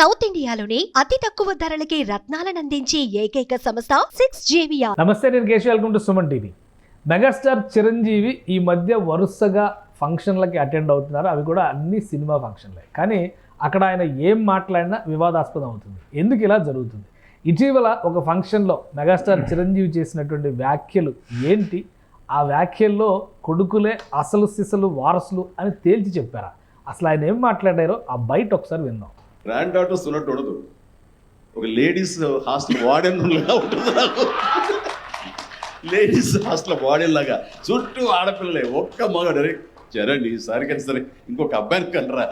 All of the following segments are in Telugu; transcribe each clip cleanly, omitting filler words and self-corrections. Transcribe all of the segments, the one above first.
సౌత్ ఇండియాలోని అతి తక్కువ ధరలకి రత్నాలను అందించే ఏకైక సంస్థ 6JVR. నమస్తే, నేను Keshav. Welcome to Suman TV. Megastar Chiranjeevi ఈ మధ్య వరుసగా ఫంక్షన్లకి అటెండ్ అవుతున్నారు. అవి కూడా అన్ని సినిమా ఫంక్షన్లే. కానీ అక్కడ ఆయన ఏం మాట్లాడినా వివాదాస్పదం అవుతుంది. ఎందుకు ఇలా జరుగుతుంది? ఇటీవల ఒక ఫంక్షన్లో మెగాస్టార్ చిరంజీవి చేసినటువంటి వ్యాఖ్యలు ఏంటి? ఆ వ్యాఖ్యల్లో కొడుకులే అసలు సిసలు వారసులు అని తేల్చి చెప్పారా? అసలు ఆయన ఏం మాట్లాడారో ఆ బయట ఒకసారి విందాం. గ్రాండ్ డాటర్స్ ఉన్నట్టు ఉండదు, ఒక లేడీస్ హాస్టల్ వార్డెన్ లాగా ఉంటుంది. నాకు లేడీస్ హాస్టల్ వార్డెన్ లాగా చుట్టూ ఆడపిల్లలే, ఒక్క మగ చరణ్ ఈసారి కానీ సరే ఇంకొక అబ్బాయిని కనరా,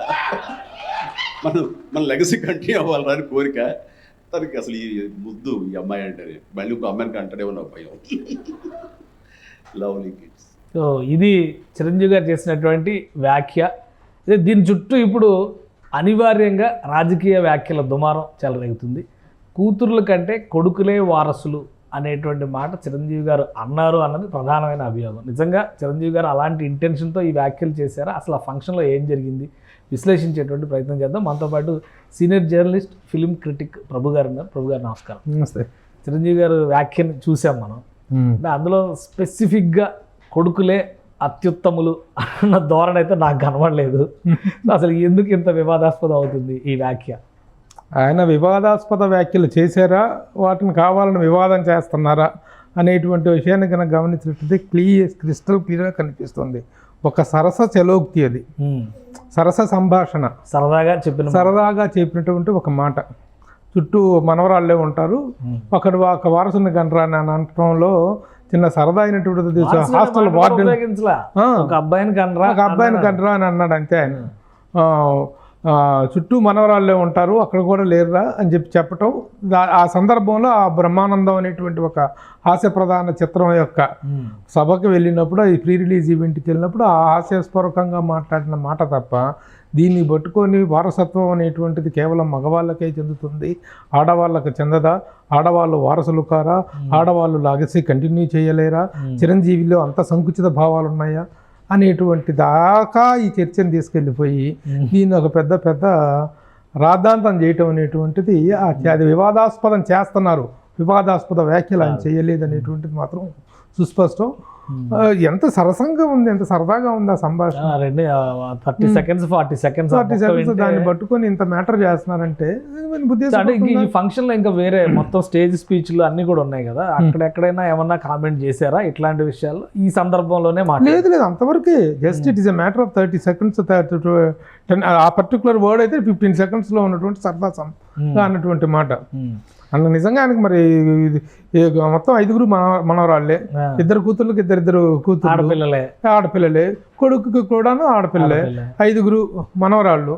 మన లెగసీ కంటిన్యూ అవ్వాలరా అని కోరిక తనకి. అసలు ఈ ముద్దు ఈ అమ్మాయి అంటే మళ్ళీ ఇంకో అమ్మాయిని కంటాడేమో నా భయం. Lovely kids. సో ఇది చిరంజీవి గారు చేసినటువంటి వ్యాఖ్య. దీని చుట్టూ ఇప్పుడు అనివార్యంగా రాజకీయ వ్యాఖ్యల దుమారం చెలరేగుతుంది. కూతుర్ల కంటే కొడుకులే వారసులు అనేటువంటి మాట చిరంజీవి గారు అన్నారు అన్నది ప్రధానమైన అభియోగం. నిజంగా చిరంజీవి గారు అలాంటి ఇంటెన్షన్తో ఈ వ్యాఖ్యలు చేశారా? అసలు ఆ ఫంక్షన్లో ఏం జరిగింది విశ్లేషించేటువంటి ప్రయత్నం చేద్దాం. మనతో పాటు సీనియర్ జర్నలిస్ట్, ఫిలిం క్రిటిక్ ప్రభు గారు ఉన్నారు. ప్రభు గారు నమస్కారం. నమస్తే. చిరంజీవి గారు వ్యాఖ్యను చూసాం మనం. అందులో స్పెసిఫిక్గా కొడుకులే అత్యుత్తములు అన్న ధోరణి అయితే నాకు కనబడలేదు. అసలు ఎందుకు ఇంత వివాదాస్పదం అవుతుంది ఈ వ్యాఖ్య? ఆయన వివాదాస్పద వ్యాఖ్యలు చేశారా, వాటిని కావాలని వివాదం చేస్తున్నారా అనేటువంటి విషయాన్ని కనుక గమనించినట్లయితే క్రిస్టల్ క్లియర్గా కనిపిస్తుంది. ఒక సరస చలోక్తి, అది సరస సంభాషణ, సరదాగా చెప్పినటువంటి ఒక మాట. చుట్టూ మనవరాళ్ళే ఉంటారు, ఒక వారసుని కనరా అని అనటంలో చిన్న సరదా అయినటువంటి హాస్టల్ వార్డెన్ ఒక అబ్బాయిని కనరా అని అన్నాడు అంతే. ఆయన చుట్టూ మనవరాళ్ళే ఉంటారు, అక్కడ కూడా లేరురా అని చెప్పటం, ఆ సందర్భంలో ఆ బ్రహ్మానందం అనేటువంటి ఒక హాస్యప్రధాన చిత్రం యొక్క సభకి వెళ్ళినప్పుడు, ఈ ప్రీ రిలీజ్ ఈవెంట్కి వెళ్ళినప్పుడు ఆ హాస్యస్పూర్వకంగా మాట్లాడిన మాట తప్ప దీన్ని పట్టుకొని వారసత్వం అనేటువంటిది కేవలం మగవాళ్ళకే చెందుతుంది, ఆడవాళ్ళకి చెందదా, ఆడవాళ్ళు వారసులు కారా, ఆడవాళ్ళు లాగేసి కంటిన్యూ చేయలేరా, చిరంజీవిలో అంత సంకుచిత భావాలు ఉన్నాయా అనేటువంటి దాకా ఈ చర్చను తీసుకెళ్ళిపోయి దీన్ని ఒక పెద్ద రాద్ధాంతం చేయటం అనేటువంటిది, అది వివాదాస్పదం చేస్తున్నారు. వివాదాస్పద వ్యాఖ్యలు ఆయన చేయలేదు అనేటువంటిది మాత్రం సుస్పష్టం. ఎంత సరసంగా ఉంది, ఎంత సరదాగా ఉంది ఆ సంభాషణ. 30 seconds 40 seconds దాన్ని పట్టుకొని ఇంత మ్యాటర్ చేస్తున్నారంటే ఈ ఫంక్షన్ లో ఇంకా వేరే మొత్తం స్టేజ్ స్పీచ్లు అన్ని కూడా ఉన్నాయి కదా, అక్కడెక్కడైనా ఏమన్నా కామెంట్ చేశారా ఇట్లాంటి విషయాలు? ఈ సందర్భంలోనే లేదు, అంతవరకే. Just it is a matter of 30 seconds. ఆ పర్టికులర్ వర్డ్ అయితే 15 seconds లో ఉన్నటువంటి సరదా అన్నటువంటి మాట అన్న. నిజంగా ఆయనకి మరి మొత్తం 5 మనవరాళ్ళే, 2 కూతుర్లకి 2 కూతురు ఆడపిల్లలే, కొడుకుకి కూడాను ఆడపిల్లలే, 5 మనవరాళ్ళు.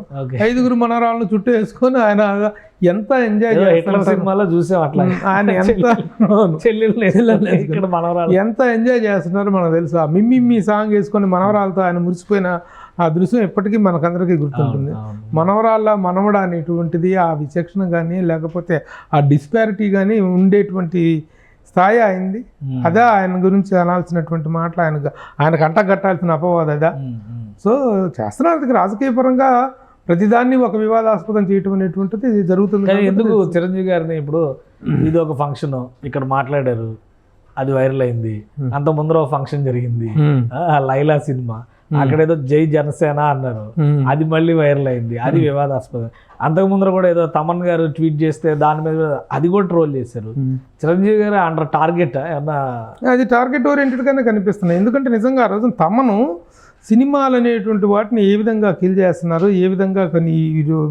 5 మనవరాళ్ళను చుట్టూ వేసుకొని ఆయన ఎంత ఎంజాయ్ చేస్తున్నారు. సినిమాలో చూసాం అట్లా. ఆయన ఎంత ఎంజాయ్ చేస్తున్నారు మనకు తెలుసు. ఆ మిమ్మి సాంగ్ వేసుకొని మనవరాలతో ఆయన మురిసిపోయిన ఆ దృశ్యం ఎప్పటికీ మనకందరికీ గుర్తుంటుంది. మనవడ అనేటువంటిది ఆ విచక్షణ కానీ లేకపోతే ఆ డిస్పారిటీ కానీ ఉండేటువంటి స్థాయి అయింది. అదే ఆయన గురించి అనాల్సినటువంటి మాటలు, ఆయన కంటగట్టాల్సిన అపవాదం అదా. సో చేస్తున్నారు రాజకీయ పరంగా ప్రతిదాన్ని ఒక వివాదాస్పదం చేయటం అనేటువంటిది జరుగుతుంది. ఎందుకు చిరంజీవి గారిని ఇప్పుడు ఇది ఒక ఫంక్షన్ ఇక్కడ మాట్లాడారు, అది వైరల్ అయింది. అంత ముందర ఒక ఫంక్షన్ జరిగింది, లైలా సినిమా, అక్కడేదో జై జనసేన అన్నారు, అది మళ్ళీ వైరల్ అయింది, అది వివాదాస్పదం. అంతకు ముందర కూడా ఏదో తమన్ గారు ట్వీట్ చేస్తే దాని మీద అది కూడా ట్రోల్ చేశారు. చిరంజీవి గారు అండర్ టార్గెట్ ఏమన్నా? అది టార్గెట్ ఓరియంటెడ్గానే కనిపిస్తున్నాయి. ఎందుకంటే నిజంగా ఆ రోజు తమను సినిమాలు అనేటువంటి వాటిని ఏ విధంగా కిల్ చేస్తున్నారు, ఏ విధంగా కొన్ని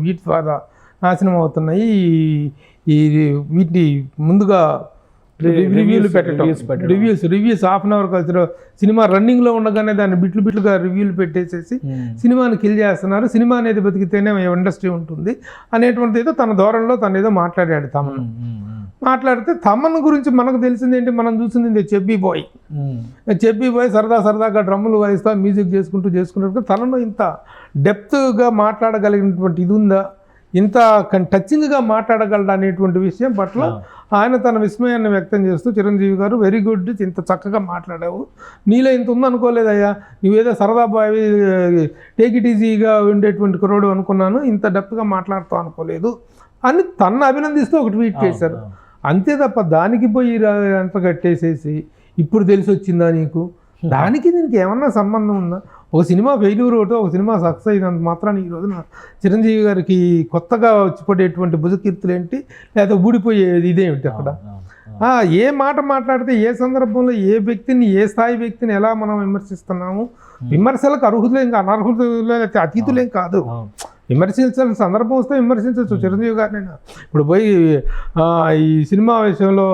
వీటి ద్వారా నాశనం అవుతున్నాయి, వీటిని ముందుగా రివ్యూలు పెట్టడం, రివ్యూస్ హాఫ్ అన్ అవర్ కలిసి సినిమా రన్నింగ్లో ఉండగానే దాన్ని బిట్లుగా రివ్యూలు పెట్టేసేసి సినిమాని కిల్ చేస్తున్నారు. సినిమా అనేది బతికితేనే ఇండస్ట్రీ ఉంటుంది అనేటువంటిది ఏదో తన ధోరణిలో తను ఏదో మాట్లాడాడు. మాట్లాడితే తమన్ గురించి మనకు తెలిసింది ఏంటి, మనం చూసింది చెబ్బీ బాయ్ సరదాగా డ్రమ్ములు వాయిస్తా మ్యూజిక్ చేసుకుంటూ తనలో ఇంత డెప్త్గా మాట్లాడగలిగినటువంటి ఇది ఉందా, ఇంత టచింగ్గా మాట్లాడగలడు అనేటువంటి విషయం పట్ల ఆయన తన విస్మయాన్ని వ్యక్తం చేస్తూ, చిరంజీవి గారు వెరీ గుడ్, ఇంత చక్కగా మాట్లాడావు, నీలో ఇంత ఉందనుకోలేదయ్యా, నువ్వేదో సరదా బావి టేక్ ఇట్ ఈజీగా ఉండేటువంటి కుర్రోడు అనుకున్నాను, ఇంత డెప్త్గా మాట్లాడుతావు అనుకోలేదు అని తన్ను అభినందిస్తూ ఒక ట్వీట్ చేశారు. అంతే తప్ప దానికి పోయి అంత కట్టేసేసి ఇప్పుడు తెలిసి వచ్చిందా నీకు, దానికి దీనికి ఏమన్నా సంబంధం ఉందా? ఒక సినిమా ఫెయిల్యూర్ ఒకటో ఒక సినిమా సక్సెస్ అయినంత మాత్రాన్ని ఈ రోజున చిరంజీవి గారికి కొత్తగా వచ్చిపడేటువంటి భుజకీర్తులు ఏంటి, లేదా ఊడిపోయేది ఇదేమిటి అక్కడ? ఏ మాట మాట్లాడితే ఏ సందర్భంలో ఏ వ్యక్తిని, ఏ స్థాయి వ్యక్తిని ఎలా మనం విమర్శిస్తున్నాము? విమర్శలకు అర్హులేం, అనర్హులే, అతీతులేం కాదు. విమర్శించాల్సిన సందర్భం వస్తే విమర్శించవచ్చు చిరంజీవి గారినైనా. ఇప్పుడు పోయి ఈ సినిమా విషయంలో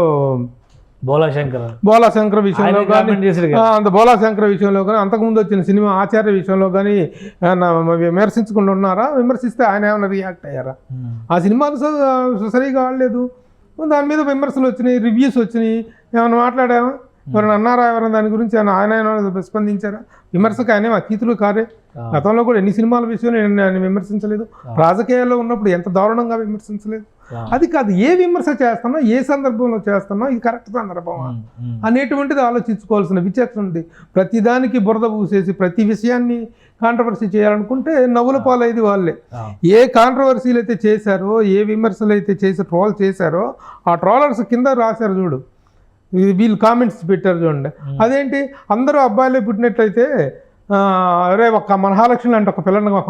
బోలాశంకర్ విషయంలో కానీ, బోలాశంకర్ విషయంలో కానీ, అంతకుముందు వచ్చిన సినిమా ఆచార్య విషయంలో కానీ విమర్శించకుండా ఉన్నారా? విమర్శిస్తే ఆయన ఏమైనా రియాక్ట్ అయ్యారా? ఆ సినిమాలు సరిగా ఆడలేదు, దాని మీద విమర్శలు వచ్చినాయి, రివ్యూస్ వచ్చినాయి, ఏమైనా మాట్లాడామా? ఎవరైనా అన్నారా? ఎవరైనా దాని గురించి ఆయన స్పందించారా? విమర్శకు ఆయన అతీతులు కారే. గతంలో కూడా ఎన్ని సినిమాల విషయంలో ఆయన విమర్శించలేదు, రాజకీయాల్లో ఉన్నప్పుడు ఎంత దారుణంగా విమర్శించలేదు. అది కాదు, ఏ విమర్శ చేస్తున్నా, ఏ సందర్భంలో చేస్తున్నా, ఇది కరెక్ట్ సందర్భమా అనేటువంటిది ఆలోచించుకోవాల్సిన విచక్షణ ఉంది. ప్రతిదానికి బురద పూసేసి ప్రతి విషయాన్ని కాంట్రవర్సీ చేయాలనుకుంటే నవ్వుల పాలైది వాళ్ళే. ఏ కాంట్రవర్సీలు అయితే చేశారో, ఏ విమర్శలు అయితే చేసి ట్రోల్ చేశారో, ఆ ట్రోలర్స్ కింద రాశారు చూడు, వీళ్ళు కామెంట్స్ పెట్టారు చూడండి. అదేంటి, అందరూ అబ్బాయిలే పుట్టినట్లయితే అరే ఒక్క మహాలక్ష్మి అంటే ఒక పిల్లని, ఒక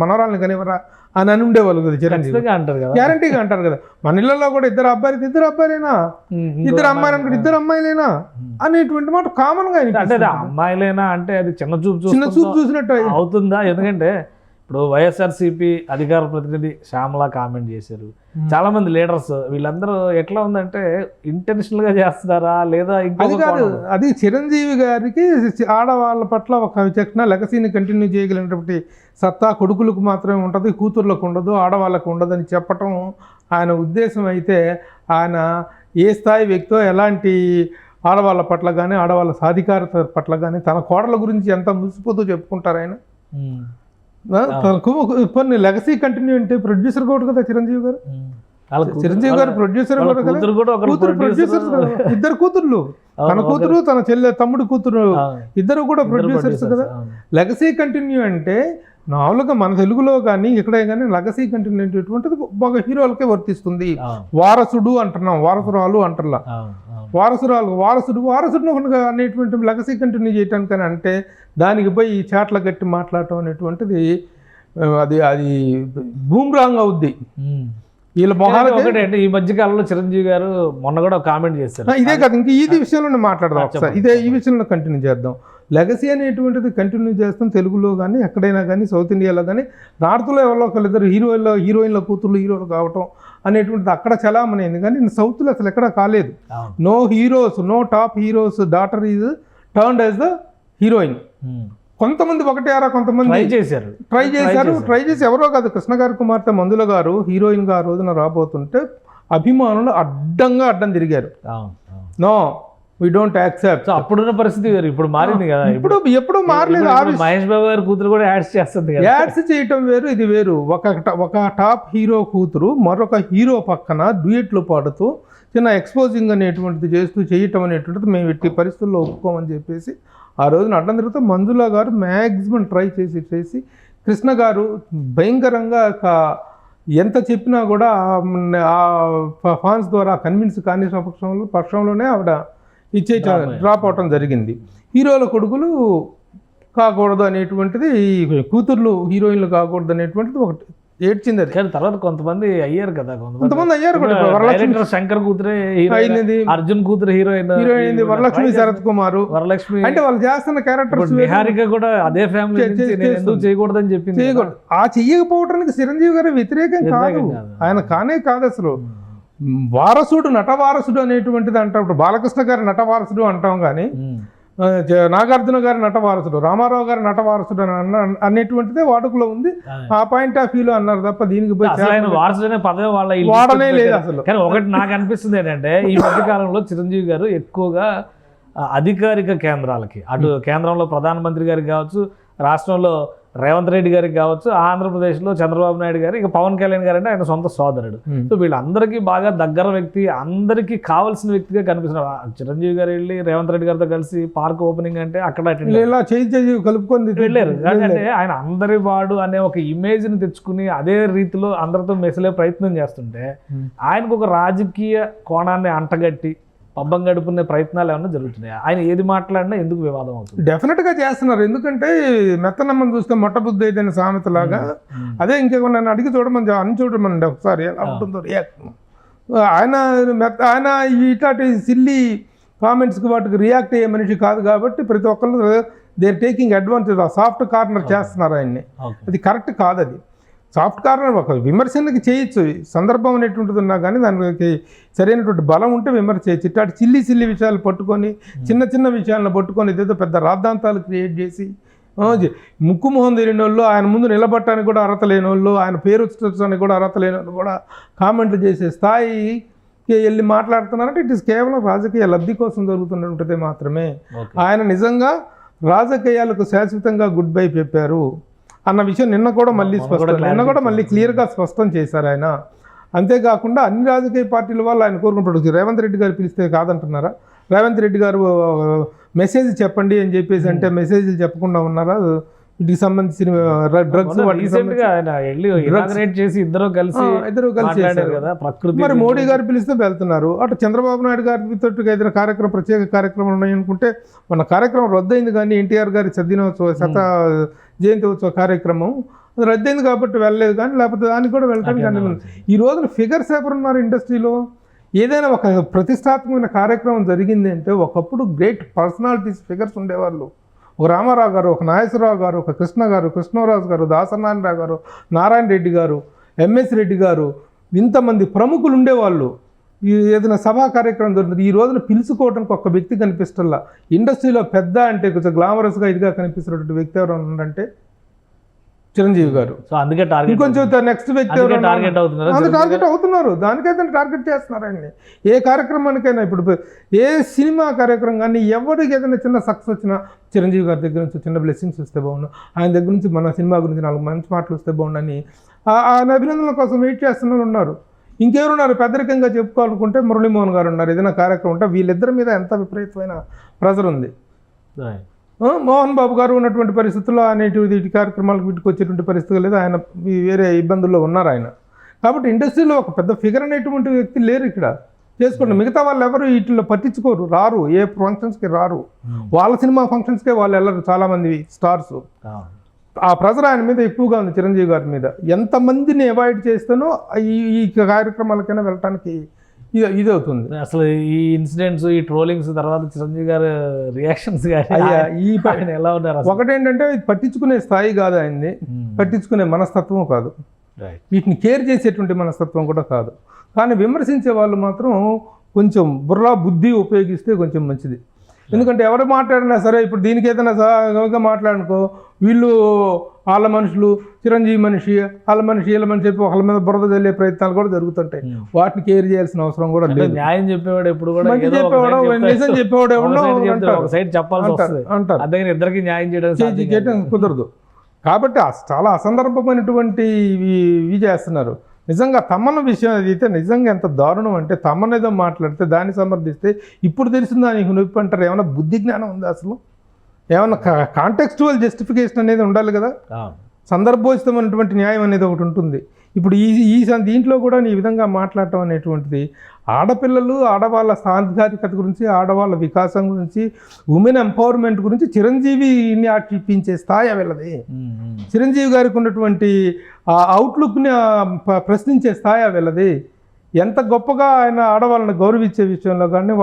మనవరాలని కనివరా అని ఉండేవాళ్ళు కదా చిరంజీవి. గ్యారంటీగా అంటారు కదా. మన ఇళ్లలో కూడా ఇద్దరు అబ్బాయిలైనా, ఇద్దరు అమ్మాయిలు అనుకుంటే ఇద్దరు అమ్మాయిలేనా అనేటువంటి మాట కామన్ గా. అంటే అమ్మాయిలేనా అంటే అది చిన్న చూపు చూసినట్టు అవుతుందా? ఎందుకంటే ఇప్పుడు వైఎస్ఆర్సీపీ అధికార ప్రతినిధి శ్యామల కామెంట్ చేశారు, చాలా మంది లీడర్స్, వీళ్ళందరూ ఎట్లా ఉందంటే ఇంటెన్షనల్ గా చేస్తున్నారా లేదా? అది కాదు, అది చిరంజీవి గారికి ఆడవాళ్ళ పట్ల ఒక విచక్షణ, లెగసీని కంటిన్యూ చేయగలిగినటువంటి సత్తా కొడుకులకు మాత్రమే ఉంటుంది, కూతుర్లకు ఉండదు, ఆడవాళ్ళకు ఉండదని చెప్పటం ఆయన ఉద్దేశం. అయితే ఆయన ఏ స్థాయి వ్యక్తో, ఎలాంటి ఆడవాళ్ళ పట్ల కానీ, ఆడవాళ్ళ సాధికారత పట్ల కానీ, తన కోడల గురించి ఎంత మురిసిపోతూ చెప్పుకుంటారు ఆయన. కొన్ని లెగసీ కంటిన్యూ అంటే ప్రొడ్యూసర్ కూడా కదా చిరంజీవి గారు. చిరంజీవి గారు ప్రొడ్యూసర్ కూడా కదా, ప్రొడ్యూసర్స్ కదా, ఇద్దరు కూతుర్లు, తన కూతురు, తన తమ్ముడు కూతురు, ఇద్దరు కూడా ప్రొడ్యూసర్స్ కదా. లెగసీ కంటిన్యూ అంటే మామూలుగా మన తెలుగులో కానీ ఇక్కడే కానీ లెగసీ కంటిన్యూ అనేటువంటిది బాగా హీరోలకే వర్తిస్తుంది. వారసుడు అంటున్నాం, వారసురాలు అంటలా, వారసుడు అనేటువంటి లెగసీ కంటిన్యూ చేయటానికని అంటే దానికి పోయి చాట్ల గట్టి మాట్లాడటం అనేటువంటిది అది బూమ్రాంగ్ అవుద్ది. వీళ్ళ మొహాలు ఒకటి అంటే ఈ మధ్య కాలంలో చిరంజీవి గారు మొన్న కూడా కామెంట్ చేస్తారు. ఇదే కాదు, ఇంకా ఇది విషయంలోనే మాట్లాడదాం ఒకసారి, ఈ విషయంలో కంటిన్యూ చేద్దాం. లెగసీ అనేటువంటిది కంటిన్యూ చేస్తాం తెలుగులో కానీ, ఎక్కడైనా కానీ, సౌత్ ఇండియాలో కానీ. నార్త్లో ఎవరో ఒకళ్ళిద్దరు హీరోయిన్ల కూతుర్లు హీరోలు కావటం అనేటువంటిది అక్కడ చలామణైంది, కానీ సౌత్లో అసలు ఎక్కడా కాలేదు. No heroes, no top heroes daughter is turned as the heroine. కొంతమంది కొంతమంది ట్రై చేసి ఎవరో కాదు, కృష్ణ గారి కుమార్తె మంజుల గారు హీరోయిన్గా ఆ రోజున రాబోతుంటే అభిమానులు అడ్డం తిరిగారు. No, we don't accept. So అప్పుడున్న పరిస్థితి వేరు, ఇప్పుడు మారింది కదా. ఎప్పుడు మారలేదు. మహేష్ బాబు గారి కూతురు కూడా యాడ్స్ చేస్తుంది కదా. యాడ్స్ చేయటం వేరు, ఇది వేరు. ఒక టాప్ హీరో కూతురు మరొక హీరో పక్కన డ్యూయెట్లు పాడుతూ చిన్న ఎక్స్పోజింగ్ అనేటువంటిది చేస్తూ చేయటం అనేటువంటిది మేము ఎట్టి పరిస్థితుల్లో ఒప్పుకోమని చెప్పేసి ఆ రోజున అడ్డం తిరుగుతూ మంజుల గారు మ్యాక్సిమం ట్రై చేసి కృష్ణ గారు భయంకరంగా ఎంత చెప్పినా కూడా ఆ ఫాన్స్ ద్వారా కన్విన్స్ కాని పక్షంలోనే ఆవిడ డ్రాప్ అవటం జరిగింది. హీరోల కొడుకులు కాకూడదు అనేటువంటిది, కూతుర్లు హీరోయిన్లు కాకూడదు అనేటువంటిది ఒకటి ఏడ్చింది. అది కానీ తర్వాత కొంతమంది అయ్యారు కదా, కొంతమంది అయ్యారు కూడా. వరలక్ష్మి శంకర్ కూతురే అయింది, అర్జున్ కూతురు హీరోయిన్ అయింది, వరలక్ష్మి శరత్ కుమార్. వరలక్ష్మి అంటే వాళ్ళు చేస్తున్న క్యారెక్టర్స్. నిహారిక కూడా అదే ఫ్యామిలీ చేయకూడదని చెప్పింది. ఆ చెయ్యకపోవడానికి చిరంజీవి గారు వ్యతిరేకం కాదు, ఆయన కాదు అసలు. వారసుడు, నటవారసుడు అనేటువంటిది అంటాం. ఇప్పుడు బాలకృష్ణ గారి నటవారసుడు అంటాం, కానీ నాగార్జున గారి నటవారసుడు, రామారావు గారి నటవారసుడు అనేటువంటిదే వాడుకలో ఉంది. ఆ పాయింట్ ఆఫ్ వ్యూలో అన్నారు తప్ప దీనికి వారసుడనే పదవి వాడనే లేదు అసలు. కానీ ఒకటి నాకు అనిపిస్తుంది ఏంటంటే, ఈ మధ్య కాలంలో చిరంజీవి గారు ఎక్కువగా అధికారిక కేంద్రాలకి, అటు కేంద్రంలో ప్రధానమంత్రి గారికి కావచ్చు, రాష్ట్రంలో రేవంత్ రెడ్డి గారికి కావచ్చు, ఆంధ్రప్రదేశ్లో చంద్రబాబు నాయుడు గారు, ఇక పవన్ కళ్యాణ్ గారు అంటే ఆయన సొంత సోదరుడు. సో వీళ్ళందరికీ బాగా దగ్గర వ్యక్తి, అందరికీ కావాల్సిన వ్యక్తిగా కనిపిస్తున్నారు. చిరంజీవి గారు వెళ్ళి రేవంత్ రెడ్డి గారితో కలిసి పార్క్ ఓపెనింగ్ అంటే అక్కడ ఇలా చేయి కలుపుకొని వెళ్ళారు. అంటే ఆయన అందరి వాడు అనే ఒక ఇమేజ్ని తెచ్చుకుని అదే రీతిలో అందరితో మెసిలే ప్రయత్నం చేస్తుంటే ఆయనకు ఒక రాజకీయ కోణాన్ని అంటగట్టి పబ్బం గడుపునే ప్రయత్నాలు ఏమన్నా జరుగుతున్నాయి. ఆయన ఏది మాట్లాడినా ఎందుకు వివాదం అవుతుంది? డెఫినెట్గా చేస్తున్నారు. ఎందుకంటే మెత్తనమ్మని చూస్తే మొట్టబుద్ధి ఏదైనా సామెత లాగా అదే ఇంకేమో నన్ను అడిగి చూడమని అని చూడమనండి ఒకసారి ఎలా ఉంటుందో రియాక్షన్. ఆయన ఇట్లాంటి సిల్లీ కామెంట్స్కి వాటికి రియాక్ట్ అయ్యే మనిషి కాదు కాబట్టి ప్రతి ఒక్కళ్ళు దే ఆర్ టేకింగ్ అడ్వాంటేజ్, ఆ సాఫ్ట్ కార్నర్ చేస్తున్నారు ఆయన్ని. అది కరెక్ట్ కాదు. అది సాఫ్ట్ కార్నర్ ఒక విమర్శనకి చేయొచ్చు, సందర్భం అనేటువంటిది ఉన్నా కానీ దానికి సరైనటువంటి బలం ఉంటే విమర్శ చేయొచ్చు. ఇట్లాంటి చిల్లి విషయాలు పట్టుకొని చిన్న విషయాలను పట్టుకొని ఇదేదో పెద్ద రాద్ధాంతాలు క్రియేట్ చేసి ముక్కు మొహం తెలియని వాళ్ళు, ఆయన ముందు నిలబట్టడానికి కూడా అర్హత లేని వాళ్ళు, ఆయన పేరు వచ్చడానికి కూడా అర్హత లేని వాళ్ళు కూడా కామెంట్లు చేసే స్థాయికి వెళ్ళి మాట్లాడుతున్నారంటే ఇట్ ఇస్ కేవలం రాజకీయ లబ్ధి కోసం జరుగుతున్నటువంటిదే మాత్రమే. ఆయన నిజంగా రాజకీయాలకు శాశ్వతంగా గుడ్ బై చెప్పారు అన్న విషయం నిన్న కూడా మళ్ళీ క్లియర్గా స్పష్టం చేశారు ఆయన. అంతేకాకుండా అన్ని రాజకీయ పార్టీల వాళ్ళు ఆయన కోరుకుంటాడు. రేవంత్ రెడ్డి గారు పిలిస్తే కాదంటున్నారా? రేవంత్ రెడ్డి గారు మెసేజ్ చెప్పండి అని చెప్పేసి అంటే మెసేజ్లు చెప్పకుండా ఉన్నారా? వీటికి సంబంధించిన డ్రగ్స్ కదా ప్రకృతి. మరి మోడీ గారు పిలిస్తే వెళ్తున్నారు. అటు చంద్రబాబు నాయుడు గారితో ఏదైనా కార్యక్రమం ప్రత్యేక కార్యక్రమం ఉన్నాయనుకుంటే మన కార్యక్రమం రద్దయింది. కానీ ఎన్టీఆర్ గారి శత జయంతి ఉత్సవ కార్యక్రమం అది రద్దయింది కాబట్టి వెళ్ళలేదు. కానీ లేకపోతే దానికి కూడా వెళ్ళడానికి కానీ ఈ రోజున ఫిగర్స్ ఎవరున్నారు ఇండస్ట్రీలో? ఏదైనా ఒక ప్రతిష్టాత్మకమైన కార్యక్రమం జరిగింది అంటే ఒకప్పుడు గ్రేట్ పర్సనాలిటీస్ ఫిగర్స్ ఉండేవాళ్ళు. ఒక రామారావు గారు, ఒక నాగేశ్వరరావు గారు, ఒక కృష్ణ గారు, కృష్ణరాజు గారు, దాసనారాయణరావు గారు, నారాయణ రెడ్డి గారు, ఎంఎస్ రెడ్డి గారు, ఇంతమంది ప్రముఖులు ఉండేవాళ్ళు. ఏదైనా సభా కార్యక్రమం జరుగుతుంది. ఈ రోజున పిలుచుకోవడానికి ఒక వ్యక్తి కనిపిస్తల్లా. ఇండస్ట్రీలో పెద్ద అంటే కొంచెం గ్లామరస్గా ఇదిగా కనిపిస్తున్నటువంటి వ్యక్తి ఎవరు ఉన్నారంటే చిరంజీవి గారు. సో అందుకే ఇంకొంచెం నెక్స్ట్ వ్యక్తి టార్గెట్ అవుతున్నారు. దానికైతే టార్గెట్ చేస్తున్నారండి. ఏ కార్యక్రమానికైనా ఇప్పుడు ఏ సినిమా కార్యక్రమం కానీ ఎవరికి ఏదైనా చిన్న సక్సెస్ వచ్చినా చిరంజీవి గారి దగ్గర నుంచి చిన్న బ్లెస్సింగ్స్ వస్తే బాగుండు, ఆయన దగ్గర నుంచి మన సినిమా గురించి 4 మంచి మాటలు వస్తే బాగుండని ఆయన అభినందనల కోసం వెయిట్ చేస్తున్నారు ఉన్నారు. ఇంకెవరున్నారు పెద్దరికంగా చెప్పుకోవాలనుకుంటే మురళీమోహన్ గారు ఉన్నారు. ఏదైనా కార్యక్రమం ఉంటే వీళ్ళిద్దరి మీద ఎంత విపరీతమైన ప్రెజర్ ఉంది. మోహన్ బాబు గారు ఉన్నటువంటి పరిస్థితుల్లో అనేటువంటి కార్యక్రమాలకు వీటికి వచ్చేటువంటి పరిస్థితులు లేదు. ఆయన వేరే ఇబ్బందుల్లో ఉన్నారు ఆయన. కాబట్టి ఇండస్ట్రీలో ఒక పెద్ద ఫిగర్ అనేటువంటి వ్యక్తి లేరు ఇక్కడ. చేసుకోండి. మిగతా వాళ్ళు ఎవరు వీటిలో పట్టించుకోరు, రారు, ఏ ఫంక్షన్స్కి రారు. వాళ్ళ సినిమా ఫంక్షన్స్కే వాళ్ళు వెళ్ళరు చాలామంది స్టార్స్. ఆ ప్రెజర్ ఆయన మీద ఎక్కువగా ఉంది, చిరంజీవి గారి మీద. ఎంతమందిని అవాయిడ్ చేస్తేనో ఈ కార్యక్రమాలకైనా వెళ్ళటానికి ఇది అవుతుంది. అసలు ఈ ఇన్సిడెంట్స్, ఈ ట్రోలింగ్స్ తర్వాత చిరంజీవి గారి రియాక్షన్స్ ఎలా ఉన్నారు? ఒకటేంటంటే పట్టించుకునే స్థాయి కాదు ఆయన్ని, పట్టించుకునే మనస్తత్వం కాదు, వీటిని కేర్ చేసేటువంటి మనస్తత్వం కూడా కాదు. కానీ విమర్శించే వాళ్ళు మాత్రం కొంచెం బుర్రా బుద్ధి ఉపయోగిస్తే కొంచెం మంచిది. ఎందుకంటే ఎవరు మాట్లాడినా సరే ఇప్పుడు దీనికి ఏదైనా మాట్లాడుకో, వీళ్ళు వాళ్ళ మనుషులు, చిరంజీవి మనిషి, వాళ్ళ మనిషి, వీళ్ళ మనిషి చెప్పి ఒకళ్ళ మీద బురద చల్లే ప్రయత్నాలు కూడా జరుగుతుంటాయి. వాటిని కేర్ చేయాల్సిన అవసరం కూడా లేదు. న్యాయం చెప్పేవాడు ఎప్పుడు కూడా చెప్పేవాడు, నిజం చెప్పేవాడు అంటారు. ఇద్దరికి న్యాయం చేయడం కుదరదు. కాబట్టి చాలా అసందర్భమైనటువంటి ఇవి చేస్తున్నారు. నిజంగా తమన్న విషయం అయితే నిజంగా ఎంత దారుణం అంటే తమన్నేదో మాట్లాడితే దాన్ని సమర్థిస్తే ఇప్పుడు తెలిసిందా నీకు నొప్పి అంటారు. ఏమైనా బుద్ధి జ్ఞానం ఉందా అసలు? ఏమన్నా కాంటెక్స్చువల్ జస్టిఫికేషన్ అనేది ఉండాలి కదా. సందర్భోచితమైనటువంటి న్యాయం అనేది ఒకటి ఉంటుంది. ఇప్పుడు ఈ దీంట్లో కూడా ఈ విధంగా మాట్లాడటం అనేటువంటిది ఆడపిల్లలు, ఆడవాళ్ళ సాంఘికత గురించి, ఆడవాళ్ళ వికాసం గురించి, ఉమెన్ ఎంపవర్మెంట్ గురించి చిరంజీవిని ఆక్షేపించే స్థాయి వెళ్ళది. చిరంజీవి గారికి ఉన్నటువంటి ఆ అవుట్లుక్ని ప్రశ్నించే స్థాయి వెళ్ళది. ఎంత గొప్పగా ఆయన ఆడవాళ్ళని గౌరవించే విషయంలో కానీ,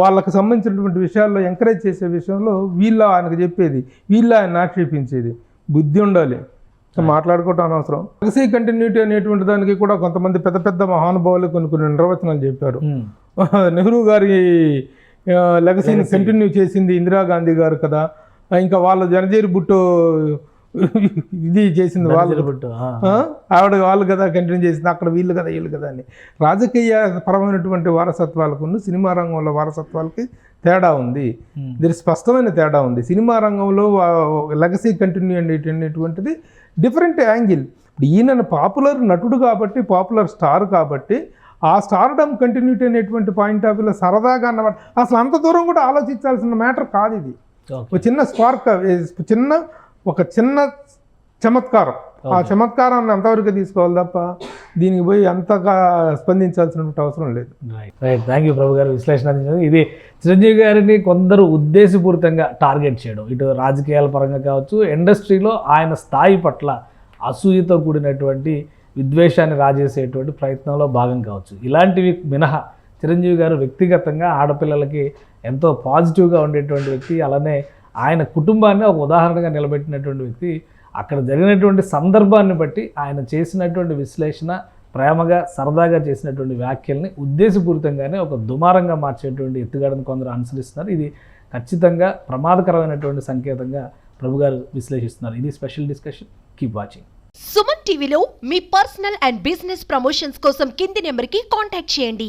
వాళ్ళకి సంబంధించినటువంటి విషయాల్లో ఎంకరేజ్ చేసే విషయంలో ఆయనకు చెప్పేది, ఆయన ఆక్షేపించేది. బుద్ధి ఉండాలి, మాట్లాడుకోవటం అనవసరం. లెగసీ కంటిన్యూటీ అనేటువంటి దానికి కూడా కొంతమంది పెద్ద పెద్ద మహానుభావులు కొన్ని నిర్వచనాలు చెప్పారు. నెహ్రూ గారి లెగసీని కంటిన్యూ చేసింది ఇందిరాగాంధీ గారు కదా. ఇంకా వాళ్ళ జనజీరి బుట్టో ఇది చేసింది వాళ్ళు బుట్టు, ఆవిడ వాళ్ళు కదా కంటిన్యూ చేసింది, అక్కడ వీళ్ళు కదా వీళ్ళు కదా అని. రాజకీయ పరమైనటువంటి వారసత్వాలకు సినిమా రంగంలో వారసత్వాలకి తేడా ఉంది. దీని స్పష్టమైన తేడా ఉంది. సినిమా రంగంలో లెగసీ కంటిన్యూ అనేటువంటిది డిఫరెంట్ యాంగిల్. ఇప్పుడు ఈయన పాపులర్ నటుడు కాబట్టి, పాపులర్ స్టార్ కాబట్టి, ఆ స్టార్డమ్ కంటిన్యూటీ అనేటువంటి పాయింట్ ఆఫ్ వ్యూలో సరదాగా అన్నమాట. అసలు అంత దూరం కూడా ఆలోచించాల్సిన మ్యాటర్ కాదు ఇది. ఒక చిన్న స్పార్క్, ఒక చిన్న చమత్కారం. ఆ చమత్కారాన్ని అంతవరకు తీసుకోవాలి తప్ప దీనికి పోయి అంతగా స్పందించాల్సినటువంటి అవసరం లేదు. రైట్, థ్యాంక్ యూ ప్రభు గారు విశ్లేషణ అందించారు. ఇది చిరంజీవి గారిని కొందరు ఉద్దేశపూరితంగా టార్గెట్ చేయడం, ఇటు రాజకీయాల పరంగా కావచ్చు, ఇండస్ట్రీలో ఆయన స్థాయి పట్ల అసూయతో కూడినటువంటి విద్వేషాన్ని రాజేసేటువంటి ప్రయత్నంలో భాగం కావచ్చు. ఇలాంటివి మినహా చిరంజీవి గారు వ్యక్తిగతంగా ఆడపిల్లలకి ఎంతో పాజిటివ్గా ఉండేటువంటి వ్యక్తి. అలానే ఆయన కుటుంబాన్ని ఒక ఉదాహరణగా నిలబెట్టినటువంటి వ్యక్తి. అక్కడ జరిగినటువంటి సందర్భాన్ని బట్టి ఆయన చేసినటువంటి విశ్లేషణ, ప్రేమగా సరదాగా చేసినటువంటి వ్యాఖ్యల్ని ఉద్దేశపూరితంగానే ఒక దుమారంగా మార్చేటువంటి ఎత్తుగడను కొందరు అనుసరిస్తున్నారు. ఇది ఖచ్చితంగా ప్రమాదకరమైనటువంటి సంకేతంగా ప్రభు గారు విశ్లేషిస్తున్నారు. ఇది special discussion. Keep watching. Suman టీవీలో మీ పర్సనల్ అండ్ బిజినెస్ ప్రమోషన్స్ కోసం కింది నెంబర్కి కాంటాక్ట్ చేయండి.